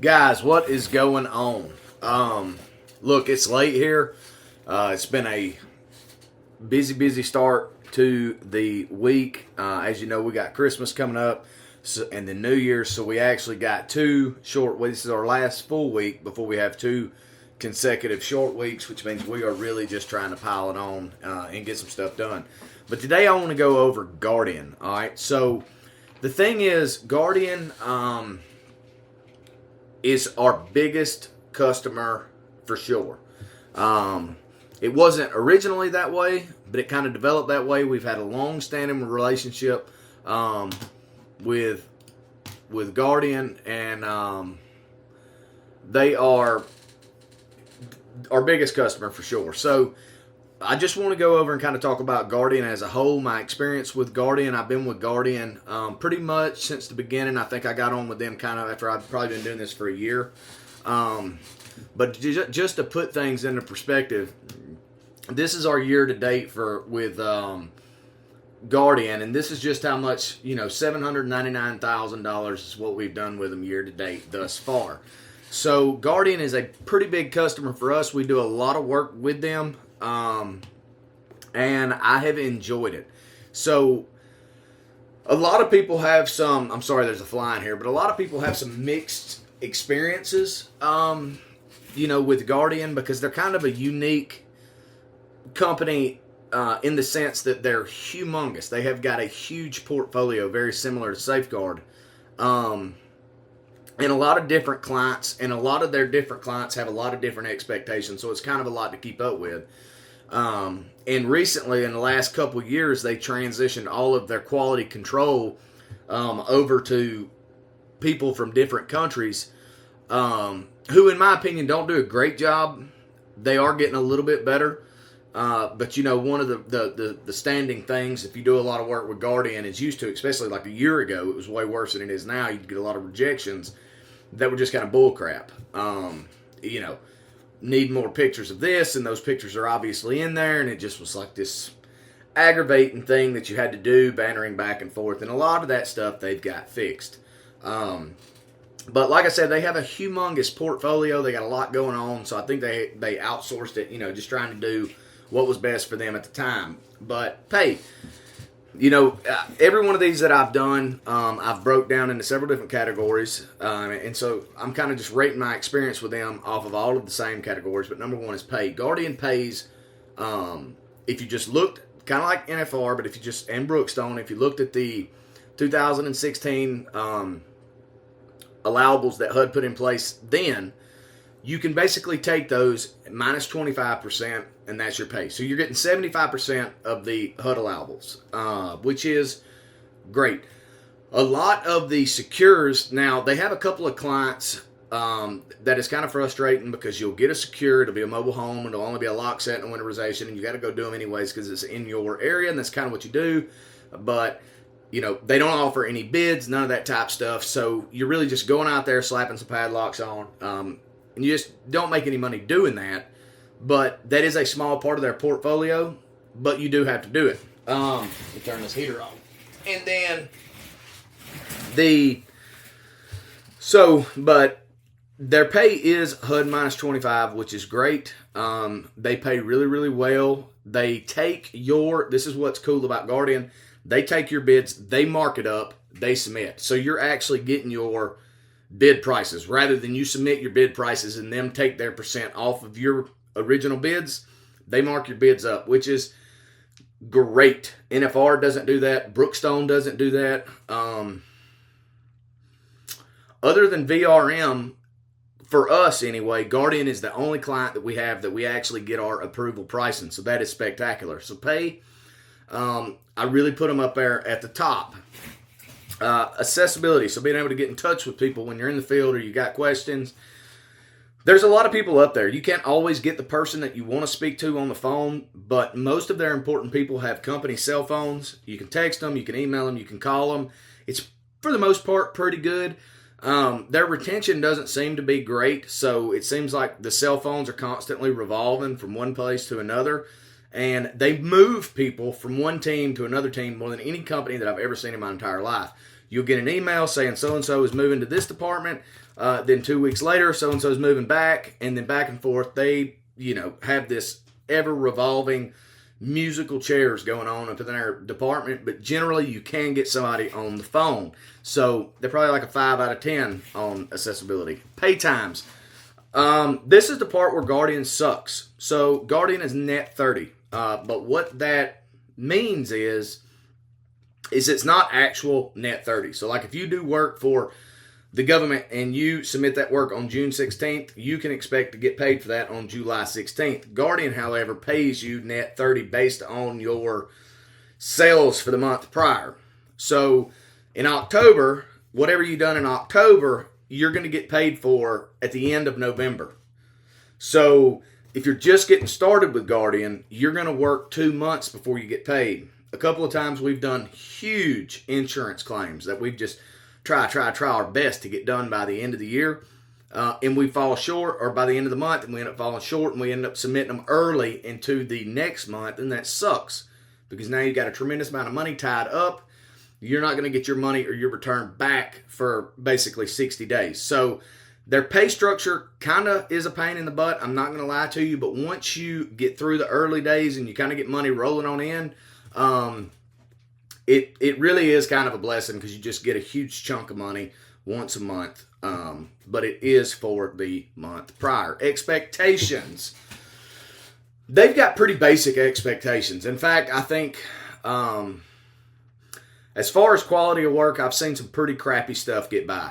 Guys, what is going on? Look, it's late here. It's been a busy start to the week. As you know, we got Christmas coming up and the New Year, so we actually got two short weeks. This is our last full week before we have two consecutive short weeks, which means we are really just trying to pile it on and get some stuff done. But today I want to go over Guardian. All right, so the thing is, Guardian is our biggest customer for sure. It wasn't originally that way, but it kind of developed that way. We've had a long-standing relationship with Guardian, and they are our biggest customer for sure. So I just want to go over and kind of talk about Guardian as a whole, my experience with Guardian. I've been with Guardian pretty much since the beginning. I think I got on with them kind of after I've probably been doing this for a year. But just to put things into perspective, this is our year to date with Guardian, and this is just how much, $799,000 is what we've done with them year to date thus far. So Guardian is a pretty big customer for us. We do a lot of work with them. And I have enjoyed it. So a lot of people have some, I'm sorry there's a fly in here, but a lot of people have some mixed experiences, with Guardian, because they're kind of a unique company in the sense that they're humongous. They have got a huge portfolio, very similar to Safeguard. And a lot of different clients, and a lot of their different clients have a lot of different expectations, so it's kind of a lot to keep up with. And recently, in the last couple of years, they transitioned all of their quality control over to people from different countries who, in my opinion, don't do a great job. They are getting a little bit better. But, one of the standing things, if you do a lot of work with Guardian, is used to, especially like a year ago, it was way worse than it is now. You'd get a lot of rejections that were just kind of bullcrap. Need more pictures of this, and those pictures are obviously in there, and it just was like this aggravating thing that you had to do, bantering back and forth, and a lot of that stuff they've got fixed. But like I said, they have a humongous portfolio. They got a lot going on, so I think they outsourced it, just trying to do what was best for them at the time. But hey, every one of these that I've done, I've broke down into several different categories, and so I'm kind of just rating my experience with them off of all of the same categories. But number one is pay. Guardian pays, if you just looked, kind of like NFR, but and Brookstone, if you looked at the 2016 allowables that HUD put in place then, you can basically take those minus 25%, and that's your pay. So you're getting 75% of the HUD allowables, which is great. A lot of the secures, now they have a couple of clients that is kind of frustrating, because you'll get a secure, it'll be a mobile home, it'll only be a lock set and a winterization, and you got to go do them anyways because it's in your area, and that's kind of what you do. But they don't offer any bids, none of that type stuff. So you're really just going out there, slapping some padlocks on, and you just don't make any money doing that. But that is a small part of their portfolio, but you do have to do it. Let me turn this heater on. And then but their pay is HUD minus 25, which is great. They pay really, really well. They take this is what's cool about Guardian. They take your bids, they mark it up, they submit. So you're actually getting your bid prices rather than you submit your bid prices and them take their percent off of your original bids. They mark your bids up, which is great. NFR doesn't do that. Brookstone doesn't do that. Other than VRM, for us anyway, Guardian is the only client that we have that we actually get our approval pricing. So that is spectacular. So pay, I really put them up there at the top. Accessibility, so being able to get in touch with people when you're in the field or you got questions. There's a lot of people up there. You can't always get the person that you want to speak to on the phone, but most of their important people have company cell phones. You can text them, you can email them, you can call them. It's, for the most part, pretty good. Their retention doesn't seem to be great, so it seems like the cell phones are constantly revolving from one place to another. And they move people from one team to another team more than any company that I've ever seen in my entire life. You'll get an email saying so-and-so is moving to this department. Then 2 weeks later, so-and-so is moving back, and then back and forth. They, have this ever-revolving musical chairs going on up in their department, but generally you can get somebody on the phone. So they're probably like a 5 out of 10 on accessibility. Pay times. This is the part where Guardian sucks. So Guardian is net 30. But what that means is it's not actual net 30. So like if you do work for the government and you submit that work on June 16th, you can expect to get paid for that on July 16th. Guardian, however, pays you net 30 based on your sales for the month prior. So in October, whatever you've done in October, you're going to get paid for at the end of November. So if you're just getting started with Guardian, you're going to work 2 months before you get paid. A couple of times we've done huge insurance claims that we've just try our best to get done by the end of the year, and we fall short, or by the end of the month, and we end up falling short, and we end up submitting them early into the next month, and that sucks because now you've got a tremendous amount of money tied up. You're not going to get your money or your return back for basically 60 days. So their pay structure kind of is a pain in the butt. I'm not going to lie to you, but once you get through the early days and you kind of get money rolling on in, it really is kind of a blessing because you just get a huge chunk of money once a month. But it is for the month prior. Expectations. They've got pretty basic expectations. In fact, I think as far as quality of work, I've seen some pretty crappy stuff get by.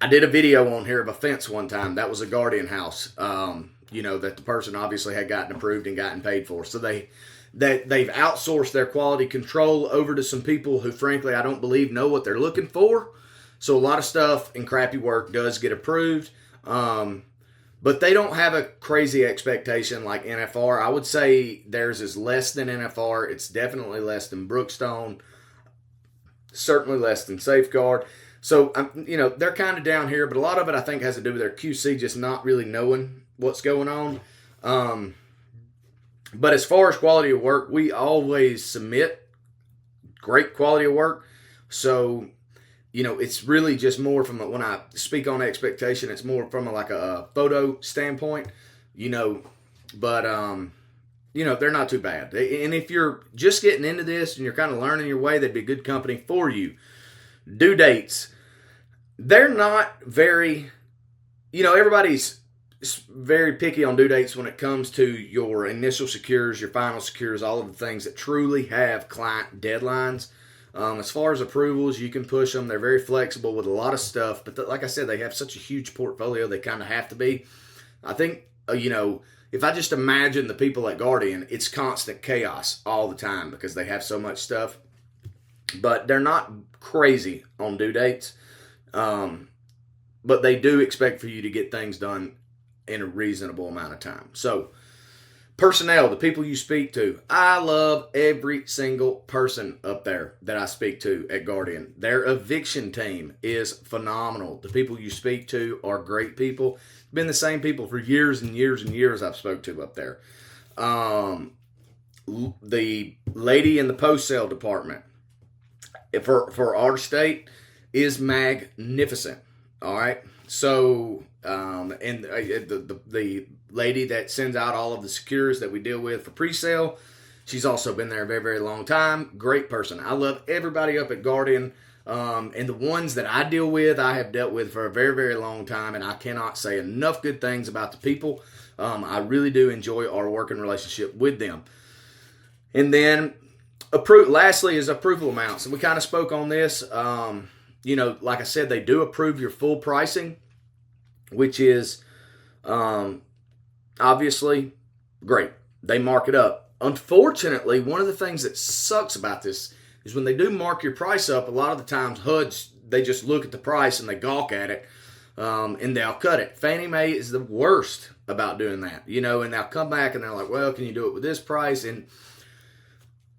I did a video on here of a fence one time. That was a Guardian house, that the person obviously had gotten approved and gotten paid for. So they've outsourced their quality control over to some people who, frankly, I don't believe know what they're looking for. So a lot of stuff in crappy work does get approved. But they don't have a crazy expectation like NFR. I would say theirs is less than NFR. It's definitely less than Brookstone. Certainly less than Safeguard. So, they're kind of down here, but a lot of it I think has to do with their QC just not really knowing what's going on. But as far as quality of work, we always submit great quality of work. So, it's really just more from when I speak on expectation, it's more from a photo standpoint, but they're not too bad. And if you're just getting into this and you're kind of learning your way, they'd be a good company for you. Due dates. They're not very, everybody's very picky on due dates when it comes to your initial secures, your final secures, all of the things that truly have client deadlines. As far as approvals, you can push them. They're very flexible with a lot of stuff. But like I said, they have such a huge portfolio, they kind of have to be. I think, if I just imagine the people at Guardian, it's constant chaos all the time because they have so much stuff. But they're not crazy on due dates. But they do expect for you to get things done in a reasonable amount of time. So, personnel, the people you speak to. I love every single person up there that I speak to at Guardian. Their eviction team is phenomenal. The people you speak to are great people. Been the same people for years and years and years I've spoke to up there. The lady in the post-sale department for our state is magnificent. All right. So, and the lady that sends out all of the secures that we deal with for pre-sale, she's also been there a very, very long time. Great person. I love everybody up at Guardian. And the ones that I deal with, I have dealt with for a very, very long time, and I cannot say enough good things about the people. I really do enjoy our working relationship with them. And then, lastly is approval amounts. And we kind of spoke on this. Like I said, they do approve your full pricing, which is obviously great. They mark it up. Unfortunately, one of the things that sucks about this is when they do mark your price up, a lot of the times HUDs, they just look at the price and they gawk at it, and they'll cut it. Fannie Mae is the worst about doing that, and they'll come back and they're like, well, can you do it with this price? And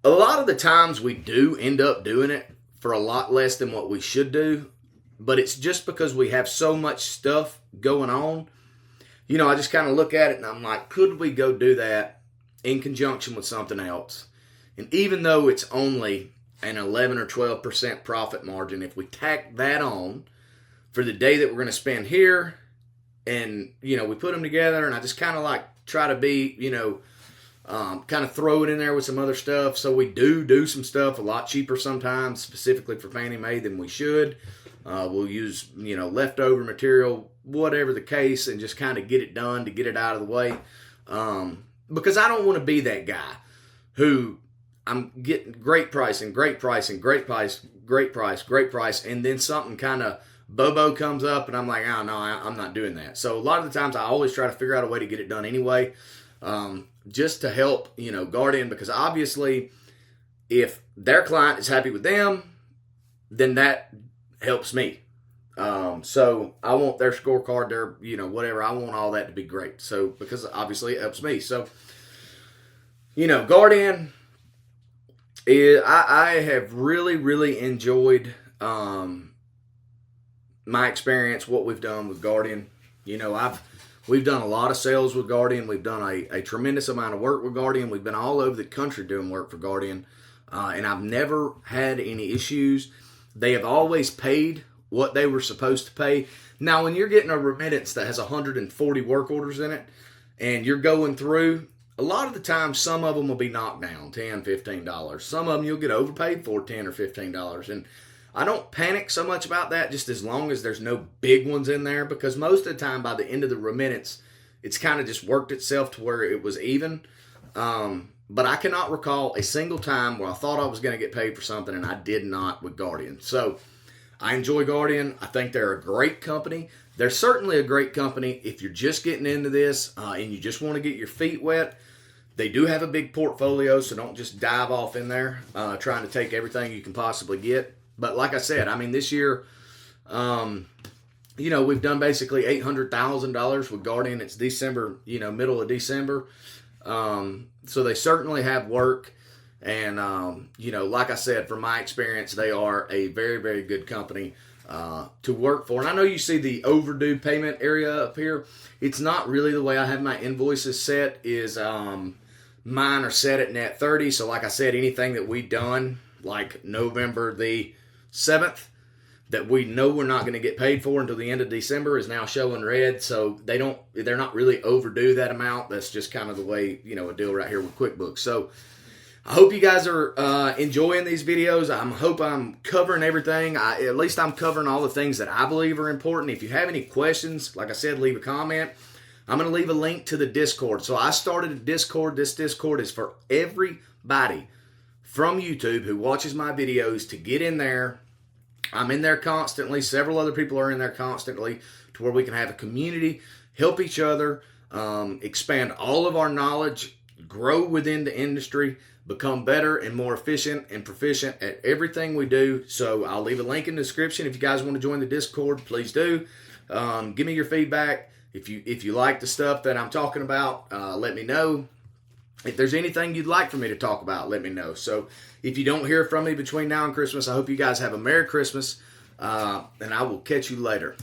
a lot of the times we do end up doing it for a lot less than what we should do, but it's just because we have so much stuff going on. I just kind of look at it and I'm like, could we go do that in conjunction with something else? And even though it's only an 11 or 12% profit margin. If we tack that on for the day that we're going to spend here, and, you know, we put them together, and I just kind of like try to be, you know, kind of throw it in there with some other stuff. So we do some stuff a lot cheaper sometimes, specifically for Fannie Mae, than we should. We'll use, you know, leftover material, whatever the case, and just kind of get it done to get it out of the way. Because I don't want to be that guy who I'm getting great pricing, great price, and then something kind of Bobo comes up, and I'm like, oh, no, I'm not doing that. So a lot of the times I always try to figure out a way to get it done anyway, just to help, you know, Guardian, because obviously if their client is happy with them, then that helps me. So I want their scorecard, their, you know, whatever. I want all that to be great. So, because obviously it helps me. So, you know, Guardian, I have really, really enjoyed, my experience, what we've done with Guardian. You know, we've done a lot of sales with Guardian. We've done a tremendous amount of work with Guardian. We've been all over the country doing work for Guardian. And I've never had any issues. They have always paid what they were supposed to pay. Now, when you're getting a remittance that has 140 work orders in it, and you're going through, a lot of the time, some of them will be knocked down, $10, $15. Some of them you'll get overpaid for $10 or $15. And I don't panic so much about that, just as long as there's no big ones in there, because most of the time, by the end of the remittance, it's kind of just worked itself to where it was even. But I cannot recall a single time where I thought I was going to get paid for something and I did not with Guardian. So I enjoy Guardian. I think they're a great company. They're certainly a great company if you're just getting into this and you just want to get your feet wet. They do have a big portfolio, so don't just dive off in there trying to take everything you can possibly get. But like I said, I mean, this year, you know, we've done basically $800,000 with Guardian. It's December, you know, middle of December. So they certainly have work. And, you know, like I said, from my experience, they are a very, very good company to work for. And I know you see the overdue payment area up here. It's not really the way I have my invoices set. Is mine are set at net 30. So like I said, anything that we've done, like November the 7th, that we know we're not going to get paid for until the end of December, is now showing red. So they're not really overdue that amount. That's just kind of the way, you know, a deal right here with QuickBooks. So I hope you guys are enjoying these videos. I hope I'm covering everything. At least I'm covering all the things that I believe are important. If you have any questions, like I said, leave a comment. I'm going to leave a link to the Discord. So I started a Discord. This Discord is for everybody from YouTube who watches my videos to get in there. I'm in there constantly. Several other people are in there constantly to where we can have a community, help each other, expand all of our knowledge, grow within the industry, become better and more efficient and proficient at everything we do. So I'll leave a link in the description. If you guys want to join the Discord, please do. Give me your feedback. If you like the stuff that I'm talking about, let me know. If there's anything you'd like for me to talk about, let me know. So if you don't hear from me between now and Christmas, I hope you guys have a Merry Christmas, and I will catch you later.